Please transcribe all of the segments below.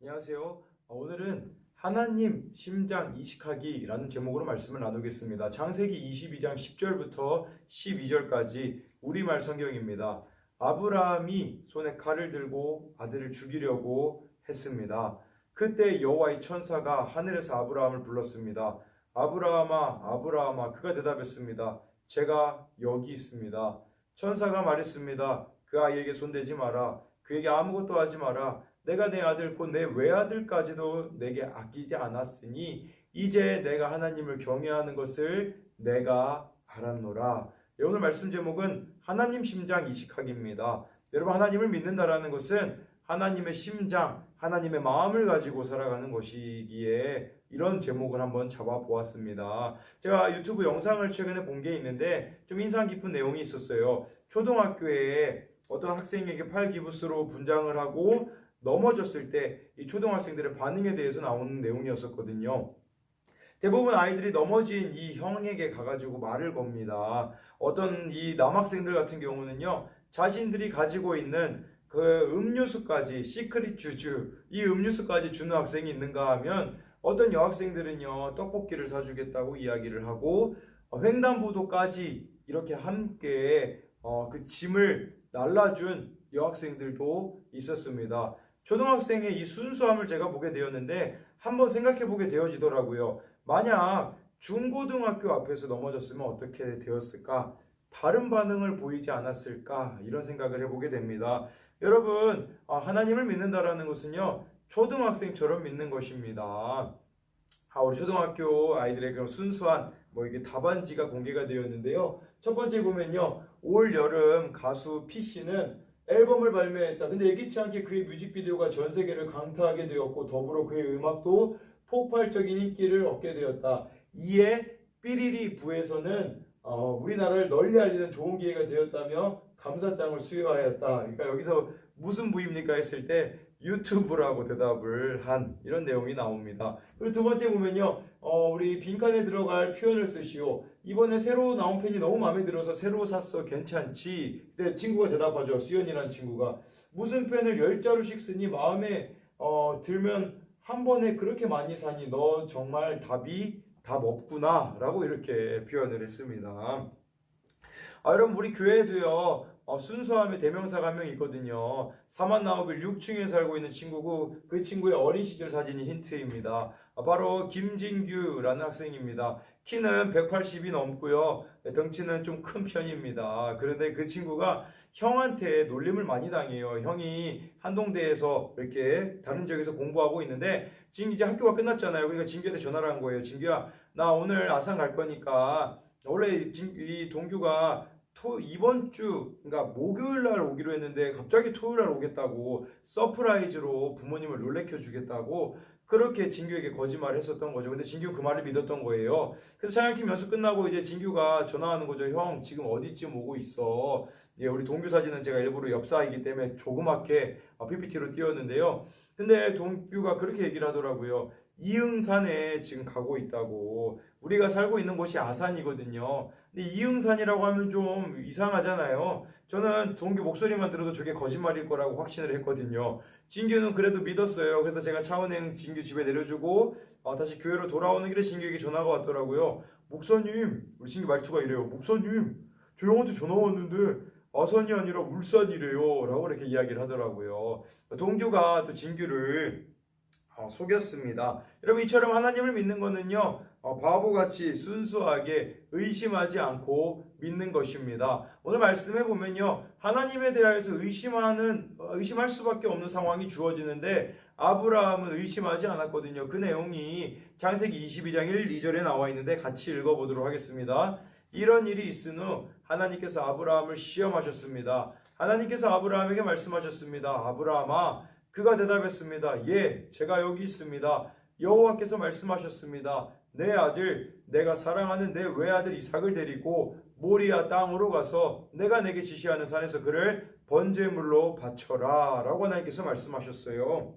안녕하세요. 오늘은 하나님 심장 이식하기라는 제목으로 말씀을 나누겠습니다. 창세기 22장 10절부터 12절까지 우리말 성경입니다. 아브라함이 손에 칼을 들고 아들을 죽이려고 했습니다. 그때 여호와의 천사가 하늘에서 아브라함을 불렀습니다. 아브라함아, 아브라함아. 그가 대답했습니다. 제가 여기 있습니다. 천사가 말했습니다. 그 아이에게 손대지 마라. 그에게 아무것도 하지 마라. 내가 내 아들 곧 내 외아들까지도 내게 아끼지 않았으니 이제 내가 하나님을 경외하는 것을 내가 알았노라. 오늘 말씀 제목은 하나님 심장 이식하기입니다. 여러분, 하나님을 믿는다라는 것은 하나님의 심장, 하나님의 마음을 가지고 살아가는 것이기에 이런 제목을 한번 잡아보았습니다. 제가 유튜브 영상을 최근에 본 게 있는데 좀 인상 깊은 내용이 있었어요. 초등학교에 어떤 학생에게 팔기부스로 분장을 하고 넘어졌을 때 이 초등학생들의 반응에 대해서 나오는 내용이었었거든요. 대부분 아이들이 넘어진 이 형에게 가가지고 말을 겁니다. 어떤 이 남학생들 같은 경우는요, 자신들이 가지고 있는 그 음료수까지, 시크릿 주주, 이 음료수까지 주는 학생이 있는가 하면 어떤 여학생들은요, 떡볶이를 사주겠다고 이야기를 하고 횡단보도까지 이렇게 함께 그 짐을 날라준 여학생들도 있었습니다. 초등학생의 이 순수함을 제가 보게 되었는데 한번 생각해 보게 되어지더라고요. 만약 중고등학교 앞에서 넘어졌으면 어떻게 되었을까? 다른 반응을 보이지 않았을까? 이런 생각을 해보게 됩니다. 여러분, 하나님을 믿는다라는 것은요, 초등학생처럼 믿는 것입니다. 우리 초등학교 아이들의 그런 순수한 이게 답안지가 공개가 되었는데요. 첫 번째 보면요, 올 여름 가수 P씨는 앨범을 발매했다. 근데 예기치 않게 그의 뮤직비디오가 전 세계를 강타하게 되었고 더불어 그의 음악도 폭발적인 인기를 얻게 되었다. 이에 삐리리 부에서는 우리나라를 널리 알리는 좋은 기회가 되었다며 감사장을 수여하였다. 그러니까 여기서 무슨 부입니까 했을 때 유튜브라고 대답을 한 이런 내용이 나옵니다. 그리고 두 번째 보면요, 우리 빈칸에 들어갈 표현을 쓰시오. 이번에 새로 나온 펜이 너무 마음에 들어서 새로 샀어. 괜찮지? 그때 친구가 대답하죠. 수연이라는 친구가 무슨 펜을 10자루씩 쓰니 마음에 들면 한 번에 그렇게 많이 사니 너 정말 답 없구나 라고 이렇게 표현을 했습니다. 여러분, 우리 교회에도요, 순수함의 대명사가 한 명 있거든요. 사만나우빌 6층에 살고 있는 친구고 그 친구의 어린 시절 사진이 힌트입니다. 바로 김진규라는 학생입니다. 키는 180이 넘고요. 덩치는 좀 큰 편입니다. 그런데 그 친구가 형한테 놀림을 많이 당해요. 형이 한동대에서 이렇게 다른 지역에서 공부하고 있는데 지금 이제 학교가 끝났잖아요. 그러니까 진규한테 전화를 한 거예요. 진규야, 나 오늘 아산 갈 거니까 원래 이 동규가 이번 주, 그러니까 목요일 날 오기로 했는데 갑자기 토요일 날 오겠다고 서프라이즈로 부모님을 놀래켜 주겠다고 그렇게 진규에게 거짓말을 했었던 거죠. 근데 진규가 그 말을 믿었던 거예요. 그래서 사양팀 연습 끝나고 이제 진규가 전화하는 거죠. 형, 지금 어디쯤 오고 있어? 예, 우리 동규 사진은 제가 일부러 엽사이기 때문에 조그맣게 PPT로 띄웠는데요. 근데 동규가 그렇게 얘기를 하더라고요. 이응산에 지금 가고 있다고. 우리가 살고 있는 곳이 아산이거든요. 근데 이응산이라고 하면 좀 이상하잖아요. 저는 동규 목소리만 들어도 저게 거짓말일 거라고 확신을 했거든요. 진규는 그래도 믿었어요. 그래서 제가 차은행 진규 집에 내려주고 다시 교회로 돌아오는 길에 진규에게 전화가 왔더라고요. 목사님, 우리 진규 말투가 이래요. 목사님, 저 형한테 전화 왔는데 아산이 아니라 울산이래요 라고 이렇게 이야기를 하더라고요. 동규가 또 진규를 속였습니다. 여러분, 이처럼 하나님을 믿는 것은요, 바보같이 순수하게 의심하지 않고 믿는 것입니다. 오늘 말씀해 보면요, 하나님에 대해서 의심할 수밖에 없는 상황이 주어지는데 아브라함은 의심하지 않았거든요. 그 내용이 창세기 22장 1, 2절에 나와 있는데 같이 읽어보도록 하겠습니다. 이런 일이 있은 후 하나님께서 아브라함을 시험하셨습니다. 하나님께서 아브라함에게 말씀하셨습니다. 아브라함아, 그가 대답했습니다. 예, 제가 여기 있습니다. 여호와께서 말씀하셨습니다. 내 아들, 내가 사랑하는 내 외아들 이삭을 데리고 모리아 땅으로 가서 내가 내게 지시하는 산에서 그를 번제물로 바쳐라 라고 하나님께서 말씀하셨어요.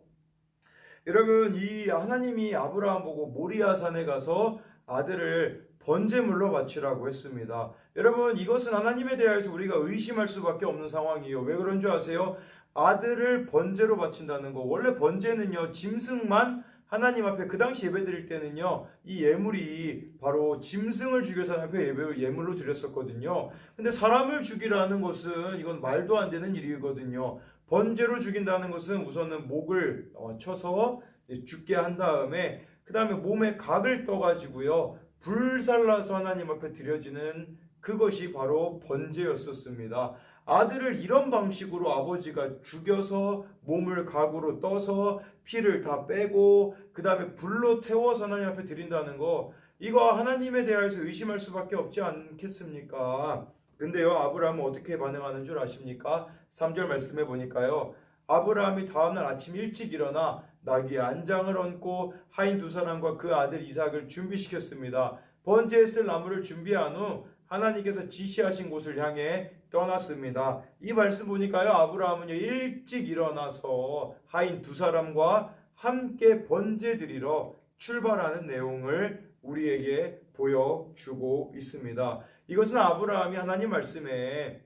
여러분, 이 하나님이 아브라함 보고 모리아 산에 가서 아들을 번제물로 바치라고 했습니다. 여러분, 이것은 하나님에 대해서 우리가 의심할 수밖에 없는 상황이에요. 왜 그런 줄 아세요? 아들을 번제로 바친다는 거. 원래 번제는요, 짐승만 하나님 앞에 그 당시 예배 드릴 때는요, 이 예물이 바로 짐승을 죽여서 하나님 앞에 예물로 드렸었거든요. 근데 사람을 죽이라는 것은 이건 말도 안 되는 일이거든요. 번제로 죽인다는 것은 우선은 목을 쳐서 죽게 한 다음에 그 다음에 몸에 각을 떠가지고요, 불살라서 하나님 앞에 드려지는 그것이 바로 번제였었습니다. 아들을 이런 방식으로 아버지가 죽여서 몸을 각으로 떠서 피를 다 빼고 그 다음에 불로 태워서 하나님 앞에 드린다는 거, 이거 하나님에 대해서 의심할 수밖에 없지 않겠습니까? 근데요, 아브라함은 어떻게 반응하는 줄 아십니까? 3절 말씀해 보니까요, 아브라함이 다음날 아침 일찍 일어나 나귀의 안장을 얹고 하인 두 사람과 그 아들 이삭을 준비시켰습니다. 번제에 쓸 나무를 준비한 후 하나님께서 지시하신 곳을 향해 떠났습니다. 이 말씀 보니까요, 아브라함은 일찍 일어나서 하인 두 사람과 함께 번제 드리러 출발하는 내용을 우리에게 보여주고 있습니다. 이것은 아브라함이 하나님 말씀에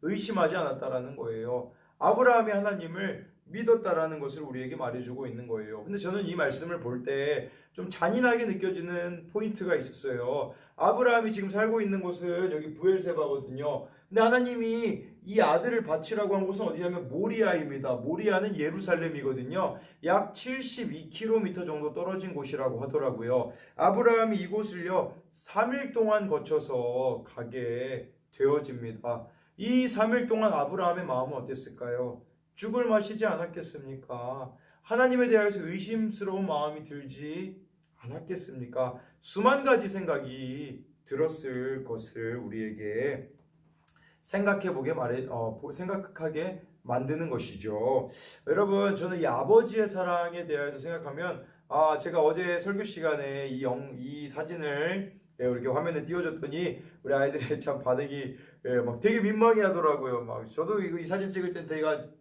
의심하지 않았다라는 거예요. 아브라함이 하나님을 믿었다라는 것을 우리에게 말해주고 있는 거예요. 근데 저는 이 말씀을 볼 때 좀 잔인하게 느껴지는 포인트가 있었어요. 아브라함이 지금 살고 있는 곳은 여기 부엘세바거든요. 근데 하나님이 이 아들을 바치라고 한 곳은 어디냐면 모리아입니다. 모리아는 예루살렘이거든요. 약 72km 정도 떨어진 곳이라고 하더라고요. 아브라함이 이곳을요 3일 동안 거쳐서 가게 되어집니다. 이 3일 동안 아브라함의 마음은 어땠을까요? 죽을 맛이지 않았겠습니까? 하나님에 대해서 의심스러운 마음이 들지 않았겠습니까? 수만 가지 생각이 들었을 것을 우리에게 생각하게 만드는 것이죠. 여러분, 저는 이 아버지의 사랑에 대해서 생각하면, 제가 어제 설교 시간에 이 사진을 이렇게 화면에 띄워줬더니 우리 아이들이 참 반응이 막 되게 민망해 하더라고요. 막 저도 이 사진 찍을 땐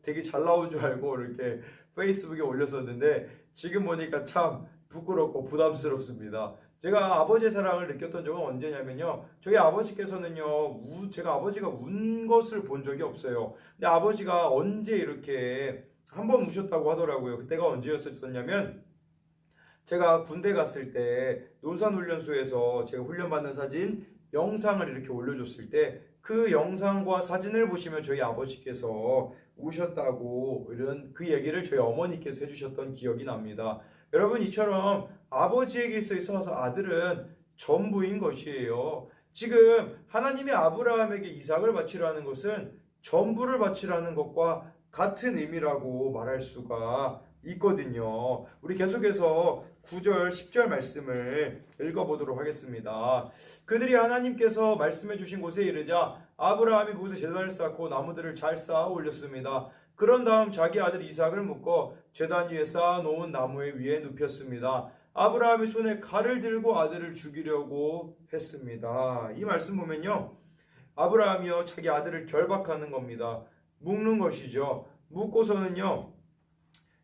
되게 잘 나온 줄 알고 이렇게 페이스북에 올렸었는데 지금 보니까 참 부끄럽고 부담스럽습니다. 제가 아버지의 사랑을 느꼈던 적은 언제냐면요, 저희 아버지께서는요, 제가 아버지가 운 것을 본 적이 없어요. 근데 아버지가 언제 이렇게 한번 우셨다고 하더라고요. 그때가 언제였었냐면, 제가 군대 갔을 때 논산훈련소에서 제가 훈련받는 사진 영상을 이렇게 올려줬을 때 그 영상과 사진을 보시면 저희 아버지께서 우셨다고 이런 그 얘기를 저희 어머니께서 해주셨던 기억이 납니다. 여러분, 이처럼 아버지에게 있어서 아들은 전부인 것이에요. 지금 하나님이 아브라함에게 이삭을 바치라는 것은 전부를 바치라는 것과 같은 의미라고 말할 수가 있거든요. 우리 계속해서 9절, 10절 말씀을 읽어보도록 하겠습니다. 그들이 하나님께서 말씀해 주신 곳에 이르자 아브라함이 그곳에 제단을 쌓고 나무들을 잘 쌓아 올렸습니다. 그런 다음 자기 아들 이삭을 묶어 제단 위에 쌓아 놓은 나무 위에 눕혔습니다. 아브라함이 손에 칼을 들고 아들을 죽이려고 했습니다. 이 말씀 보면요, 아브라함이요 자기 아들을 결박하는 겁니다. 묶는 것이죠. 묶고서는요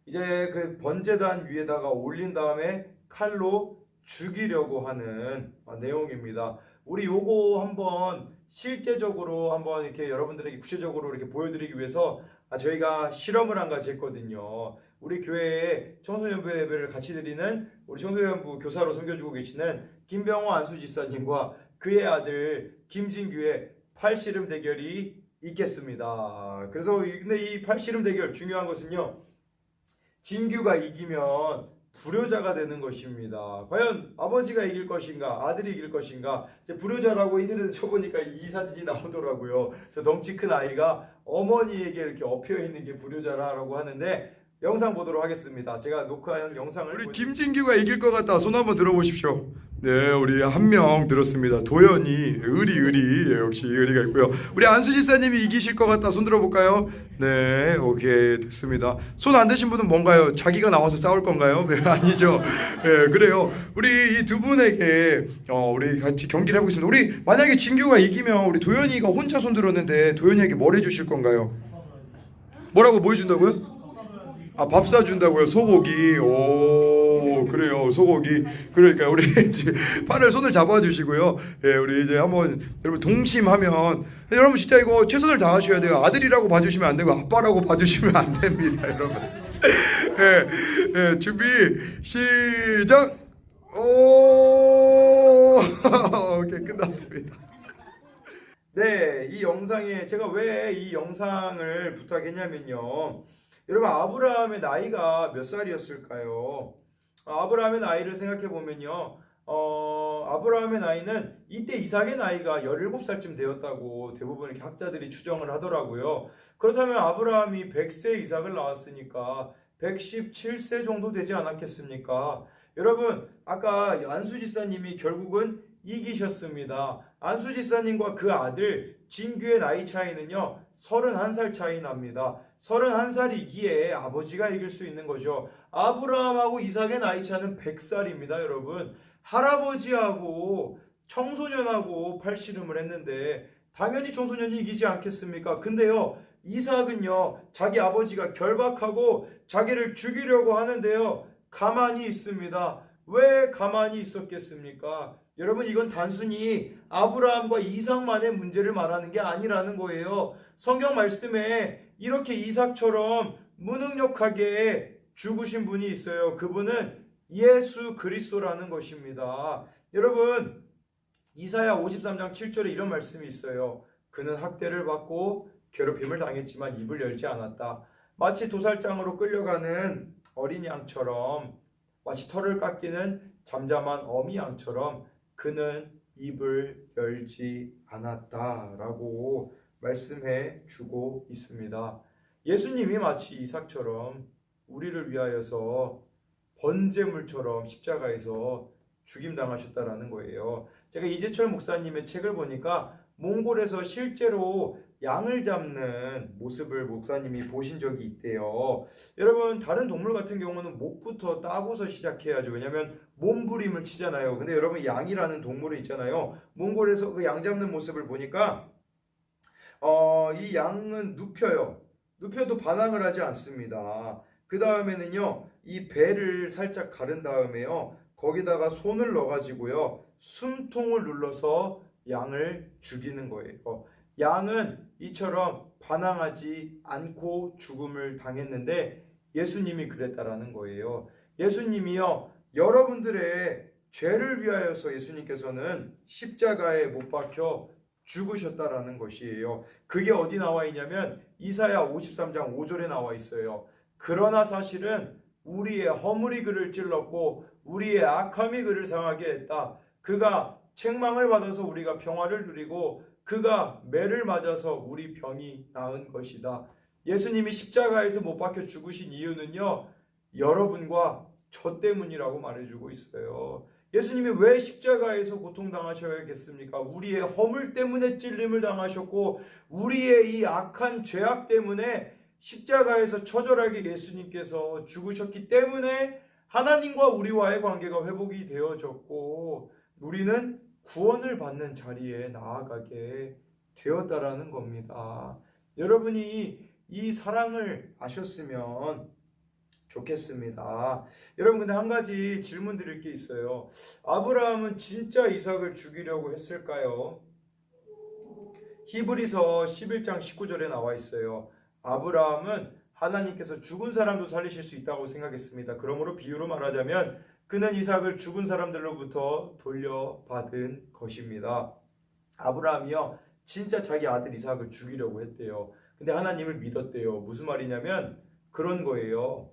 이제 그 번제단 위에다가 올린 다음에 칼로 죽이려고 하는 내용입니다. 우리 요거 한번 실제적으로 한번 이렇게 여러분들에게 구체적으로 이렇게 보여드리기 위해서 저희가 실험을 한 가지 했거든요. 우리 교회에 청소년부 예배를 같이 드리는 우리 청소년부 교사로 섬겨주고 계시는 김병호 안수지사님과 그의 아들 김진규의 팔씨름 대결이 있겠습니다. 그래서 근데 이 팔씨름 대결 중요한 것은요, 진규가 이기면 불효자가 되는 것입니다. 과연 아버지가 이길 것인가, 아들이 이길 것인가? 불효자라고 인터넷에 쳐보니까 이 사진이 나오더라고요. 저 덩치 큰 아이가 어머니에게 이렇게 엎여 있는 게 불효자라고 하는데, 영상 보도록 하겠습니다. 제가 녹화한 영상을 우리 김진규가 이길 것 같다. 손 한번 들어보십시오. 네, 우리 한 명 들었습니다. 도연이, 의리 역시 의리가 있고요. 우리 안수지사님이 이기실 것 같다. 손 들어볼까요? 네, 오케이, 됐습니다. 손 안 되신 분은 뭔가요? 자기가 나와서 싸울 건가요? 네, 아니죠. 네, 그래요. 우리 이 두 분에게 우리 같이 경기를 해보겠습니다. 우리 만약에 진규가 이기면 우리 도연이가 혼자 손 들었는데 도연이에게 뭘 해주실 건가요? 뭐라고 뭐 해준다고요? 밥 사준다고요? 소고기. 오, 그래요. 소고기. 그러니까 우리 이제 팔을 손을 잡아주시고요. 예, 우리 이제 한번 여러분 동심하면 여러분 진짜 이거 최선을 다하셔야 돼요. 아들이라고 봐주시면 안 되고 아빠라고 봐주시면 안 됩니다, 여러분. 예, 예, 준비 시작. 오, 오케이 끝났습니다. 네, 이 영상에 제가 왜 이 영상을 부탁했냐면요. 여러분 아브라함의 나이가 몇 살이었을까요? 아브라함의 나이를 생각해 보면요. 아브라함의 나이는 이때 이삭의 나이가 17살쯤 되었다고 대부분 이렇게 학자들이 추정을 하더라고요. 그렇다면 아브라함이 100세 이삭을 낳았으니까 117세 정도 되지 않았겠습니까? 여러분 아까 안수 지사님이 결국은 이기셨습니다. 안수 지사님과 그 아들 진규의 나이 차이는요 31살 차이 납니다. 31살이기에 아버지가 이길 수 있는 거죠. 아브라함하고 이삭의 나이 차는 100살입니다. 여러분 할아버지하고 청소년하고 팔씨름을 했는데 당연히 청소년이 이기지 않겠습니까? 근데요 이삭은요 자기 아버지가 결박하고 자기를 죽이려고 하는데요 가만히 있습니다. 왜 가만히 있었겠습니까? 여러분 이건 단순히 아브라함과 이삭만의 문제를 말하는 게 아니라는 거예요. 성경 말씀에 이렇게 이삭처럼 무능력하게 죽으신 분이 있어요. 그분은 예수 그리스도라는 것입니다. 여러분 이사야 53장 7절에 이런 말씀이 있어요. 그는 학대를 받고 괴롭힘을 당했지만 입을 열지 않았다. 마치 도살장으로 끌려가는 어린 양처럼 마치 털을 깎이는 잠잠한 어미 양처럼 그는 입을 열지 않았다라고 말씀해 주고 있습니다. 예수님이 마치 이삭처럼 우리를 위하여서 번제물처럼 십자가에서 죽임당하셨다라는 거예요. 제가 이재철 목사님의 책을 보니까 몽골에서 실제로 양을 잡는 모습을 목사님이 보신 적이 있대요. 여러분 다른 동물 같은 경우는 목부터 따고서 시작해야죠. 왜냐하면 몸부림을 치잖아요. 근데 여러분 양이라는 동물은 있잖아요. 몽골에서 그 양 잡는 모습을 보니까 이 양은 눕혀요. 눕혀도 반항을 하지 않습니다. 그 다음에는요 이 배를 살짝 가른 다음에요 거기다가 손을 넣어가지고요 숨통을 눌러서 양을 죽이는 거예요. 양은 이처럼 반항하지 않고 죽음을 당했는데 예수님이 그랬다라는 거예요. 예수님이요 여러분들의 죄를 위하여서 예수님께서는 십자가에 못 박혀 죽으셨다라는 것이에요. 그게 어디 나와 있냐면 이사야 53장 5절에 나와 있어요. 그러나 사실은 우리의 허물이 그를 찔렀고 우리의 악함이 그를 상하게 했다. 그가 책망을 받아서 우리가 평화를 누리고 그가 매를 맞아서 우리 병이 나은 것이다. 예수님이 십자가에서 못 박혀 죽으신 이유는요 여러분과 저 때문이라고 말해주고 있어요. 예수님이 왜 십자가에서 고통당하셔야겠습니까? 우리의 허물 때문에 찔림을 당하셨고 우리의 이 악한 죄악 때문에 십자가에서 처절하게 예수님께서 죽으셨기 때문에 하나님과 우리와의 관계가 회복이 되어졌고 우리는 구원을 받는 자리에 나아가게 되었다라는 겁니다. 여러분이 이 사랑을 아셨으면 좋겠습니다. 여러분 근데 한 가지 질문 드릴 게 있어요. 아브라함은 진짜 이삭을 죽이려고 했을까요? 히브리서 11장 19절에 나와 있어요. 아브라함은 하나님께서 죽은 사람도 살리실 수 있다고 생각했습니다. 그러므로 비유로 말하자면 그는 이삭을 죽은 사람들로부터 돌려받은 것입니다. 아브라함이요 진짜 자기 아들 이삭을 죽이려고 했대요. 근데 하나님을 믿었대요. 무슨 말이냐면 그런 거예요.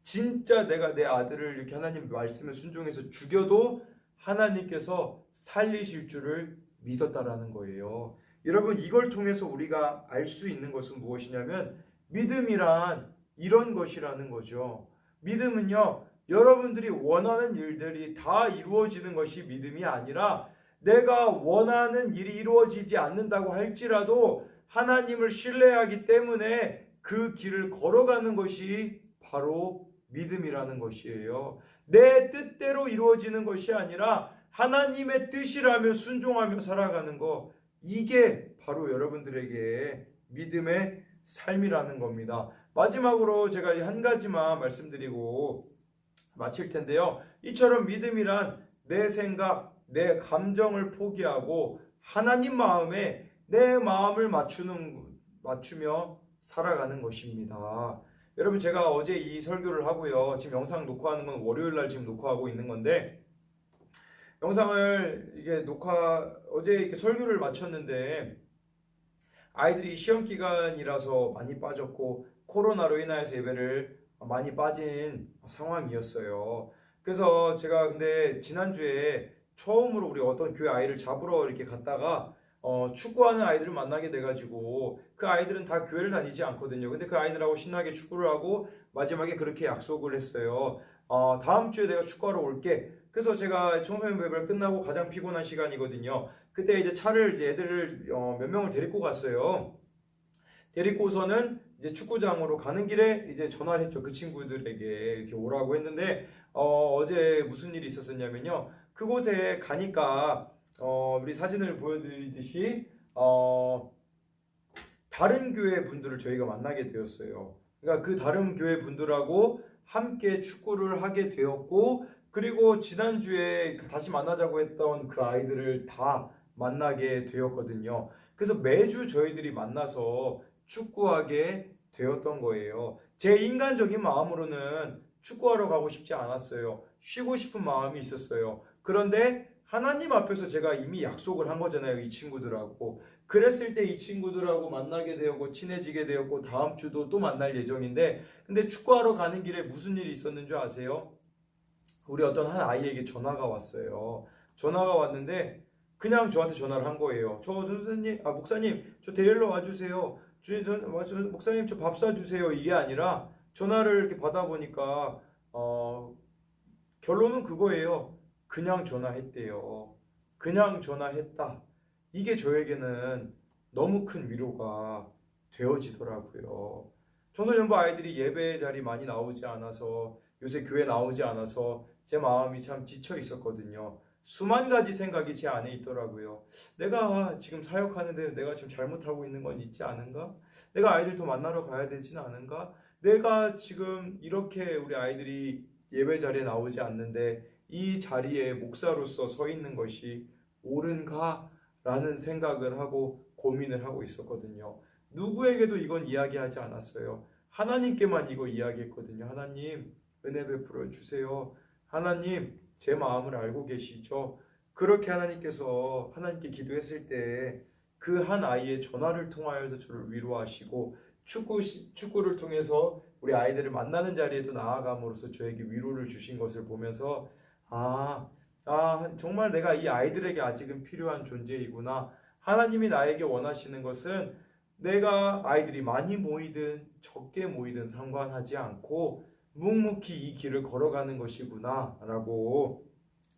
진짜 내가 내 아들을 이렇게 하나님 말씀에 순종해서 죽여도 하나님께서 살리실 줄을 믿었다라는 거예요. 여러분 이걸 통해서 우리가 알 수 있는 것은 무엇이냐면 믿음이란 이런 것이라는 거죠. 믿음은요 여러분들이 원하는 일들이 다 이루어지는 것이 믿음이 아니라 내가 원하는 일이 이루어지지 않는다고 할지라도 하나님을 신뢰하기 때문에 그 길을 걸어가는 것이 바로 믿음이라는 것이에요. 내 뜻대로 이루어지는 것이 아니라 하나님의 뜻이라며 순종하며 살아가는 것, 이게 바로 여러분들에게 믿음의 삶이라는 겁니다. 마지막으로 제가 한 가지만 말씀드리고 마칠 텐데요. 이처럼 믿음이란 내 생각, 내 감정을 포기하고 하나님 마음에 내 마음을 맞추며 살아가는 것입니다. 여러분, 제가 어제 이 설교를 하고요. 지금 영상 녹화하는 건 월요일 날 지금 녹화하고 있는 건데, 영상을 어제 이렇게 설교를 마쳤는데, 아이들이 시험 기간이라서 많이 빠졌고 코로나로 인하여서 예배를 많이 빠진 상황이었어요. 그래서 제가 근데 지난주에 처음으로 우리 어떤 교회 아이를 잡으러 이렇게 갔다가 축구하는 아이들을 만나게 돼가지고, 그 아이들은 다 교회를 다니지 않거든요. 근데 그 아이들하고 신나게 축구를 하고 마지막에 그렇게 약속을 했어요. 다음 주에 내가 축구하러 올게. 그래서 제가 청소년 예배를 끝나고 가장 피곤한 시간이거든요. 그때 이제 차를 이제 애들을 몇 명을 데리고 갔어요. 데리고서는 이제 축구장으로 가는 길에 이제 전화를 했죠. 그 친구들에게 이렇게 오라고 했는데, 어제 무슨 일이 있었었냐면요. 그곳에 가니까 우리 사진을 보여드리듯이 다른 교회 분들을 저희가 만나게 되었어요. 그러니까 그 다른 교회 분들하고 함께 축구를 하게 되었고, 그리고 지난주에 다시 만나자고 했던 그 아이들을 다 만나게 되었거든요. 그래서 매주 저희들이 만나서 축구하게 되었던 거예요. 제 인간적인 마음으로는 축구하러 가고 싶지 않았어요. 쉬고 싶은 마음이 있었어요. 그런데 하나님 앞에서 제가 이미 약속을 한 거잖아요. 이 친구들하고. 그랬을 때 이 친구들하고 만나게 되었고 친해지게 되었고 다음 주도 또 만날 예정인데, 근데 축구하러 가는 길에 무슨 일이 있었는 줄 아세요? 우리 어떤 한 아이에게 전화가 왔어요. 전화가 왔는데 그냥 저한테 전화를 한 거예요. 목사님, 저 데리러 와주세요. 목사님, 저 밥 사주세요. 이게 아니라 전화를 이렇게 받아보니까 결론은 그거예요. 그냥 전화했대요. 그냥 전화했다. 이게 저에게는 너무 큰 위로가 되어지더라고요. 청소년부 아이들이 예배 자리 많이 나오지 않아서, 요새 교회 나오지 않아서 제 마음이 참 지쳐 있었거든요. 수만 가지 생각이 제 안에 있더라고요. 내가 지금 사역하는데 내가 지금 잘못하고 있는 건 있지 않은가? 내가 아이들 더 만나러 가야 되지는 않은가? 내가 지금 이렇게 우리 아이들이 예배 자리에 나오지 않는데 이 자리에 목사로서 서 있는 것이 옳은가? 라는 생각을 하고 고민을 하고 있었거든요. 누구에게도 이건 이야기하지 않았어요. 하나님께만 이거 이야기했거든요. 하나님, 은혜 베풀어 주세요. 하나님, 제 마음을 알고 계시죠? 그렇게 하나님께 기도했을 때 그 한 아이의 전화를 통하여서 저를 위로하시고, 축구를 통해서 우리 아이들을 만나는 자리에도 나아감으로써 저에게 위로를 주신 것을 보면서 정말 내가 이 아이들에게 아직은 필요한 존재이구나. 하나님이 나에게 원하시는 것은 내가 아이들이 많이 모이든 적게 모이든 상관하지 않고 묵묵히 이 길을 걸어가는 것이구나 라고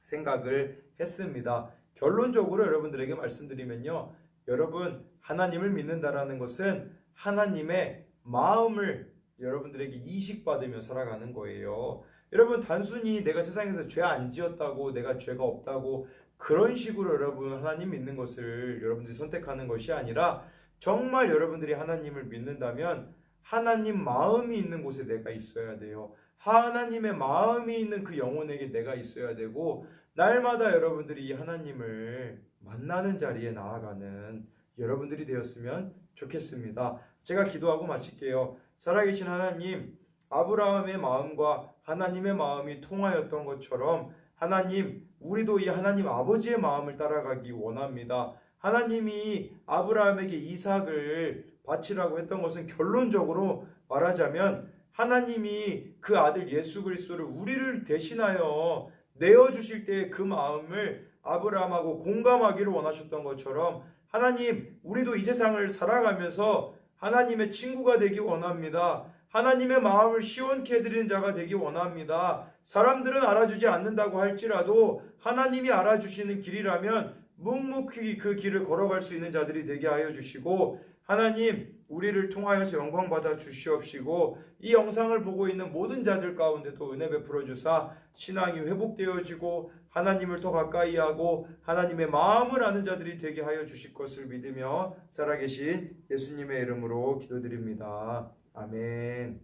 생각을 했습니다. 결론적으로 여러분들에게 말씀드리면요, 여러분, 하나님을 믿는다라는 것은 하나님의 마음을 여러분들에게 이식받으며 살아가는 거예요. 여러분, 단순히 내가 세상에서 죄 안 지었다고, 내가 죄가 없다고 그런 식으로 여러분 하나님 믿는 것을 여러분들이 선택하는 것이 아니라, 정말 여러분들이 하나님을 믿는다면 하나님 마음이 있는 곳에 내가 있어야 돼요. 하나님의 마음이 있는 그 영혼에게 내가 있어야 되고, 날마다 여러분들이 이 하나님을 만나는 자리에 나아가는 여러분들이 되었으면 좋겠습니다. 제가 기도하고 마칠게요. 살아계신 하나님, 아브라함의 마음과 하나님의 마음이 통하였던 것처럼 하나님, 우리도 이 하나님 아버지의 마음을 따라가기 원합니다. 하나님이 아브라함에게 이삭을 바치라고 했던 것은 결론적으로 말하자면 하나님이 그 아들 예수 그리스도를 우리를 대신하여 내어주실 때 그 마음을 아브라함하고 공감하기를 원하셨던 것처럼, 하나님, 우리도 이 세상을 살아가면서 하나님의 친구가 되기 원합니다. 하나님의 마음을 시원케 해드리는 자가 되기 원합니다. 사람들은 알아주지 않는다고 할지라도 하나님이 알아주시는 길이라면 묵묵히 그 길을 걸어갈 수 있는 자들이 되게 하여 주시고, 하나님, 우리를 통하여서 영광 받아 주시옵시고, 이 영상을 보고 있는 모든 자들 가운데도 은혜 베풀어 주사 신앙이 회복되어지고 하나님을 더 가까이 하고 하나님의 마음을 아는 자들이 되게 하여 주실 것을 믿으며 살아계신 예수님의 이름으로 기도드립니다. 아멘.